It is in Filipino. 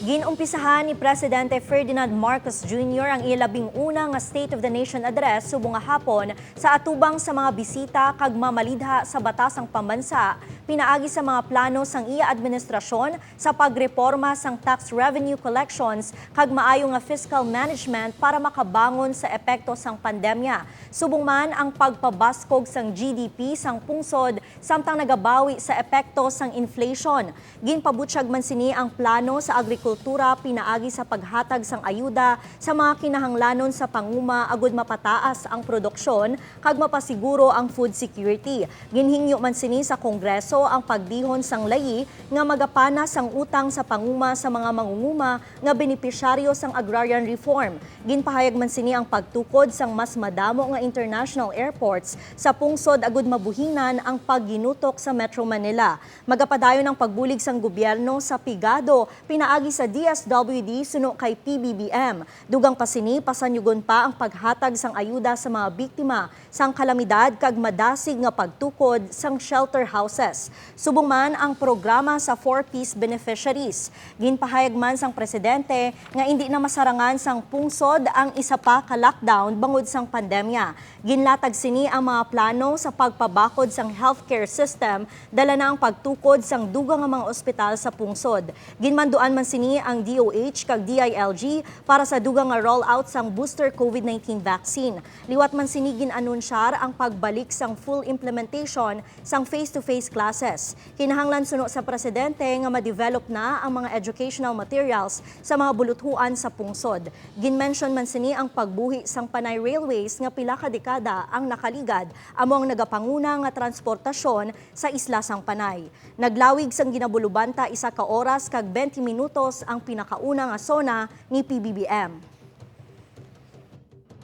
Ginumpisahan ni Presidente Ferdinand Marcos Jr. ang ilabing-una nga State of the Nation Address subong nga hapon sa atubang sa mga bisita kag mamalidha sa batasang pambansa pinaagi sa mga plano sang iya administrasyon sa pagreporma sang tax revenue collections kag maayo nga fiscal management para makabangon sa epekto sang pandemya. Subong man ang pagpabaskog sang GDP sang pungsod samtang nagabawi sa epekto sang inflation. Ginpabutyag man sini ang plano sa agrikultura pinaagi sa paghatag sang ayuda sa mga kinahanglanon sa panguma agud mapataas ang produksyon kag mapasiguro ang food security. Ginhingyo man sini sa Kongreso ang pagdihon sang layi nga magapana sang utang sa panguma sa mga mangunguma nga benepisyaryo sang agrarian reform. Ginpahayag man sini ang pagtukod sang mas madamo nga international airports sa pungsod agud mabuhinan ang pagginutok sa Metro Manila. Magapadayon ang pagbulig sang gobyerno sa pigado pinaagi sa DSWD suno kay PBBM. Dugang pasini pasanyugon pa ang paghatag sang ayuda sa mga biktima sang kalamidad kag madasig nga pagtukod sang shelter houses. Subong man ang programa sa 4Ps beneficiaries. Ginpahayag man sang presidente nga hindi na masarangan sang pungsod ang isa pa ka lockdown bangod sang pandemya. Ginlatag sini ang mga plano sa pagpabakod sang healthcare system dala na ang pagtukod sang dugang nga mga ospital sa pungsod. Ginmanduan man sini ang DOH kag DILG para sa dugang nga rollout sang booster COVID-19 vaccine. Liwat man sini ginanunsyar ang pagbalik sang full implementation sang face-to-face classes. Kinahanglan suno sa presidente nga ma-develop na ang mga educational materials sa mga buluthuan sa pungsod. Ginmention man sini ang pagbuhi sang Panay Railways nga pila ka dekada ang nakaligad among nagapanguna nga transportasyon sa isla sang Panay. Naglawig sang ginabulubanta 1 ka oras kag 20 minutos ang pinakauna nga sona ni PBBM.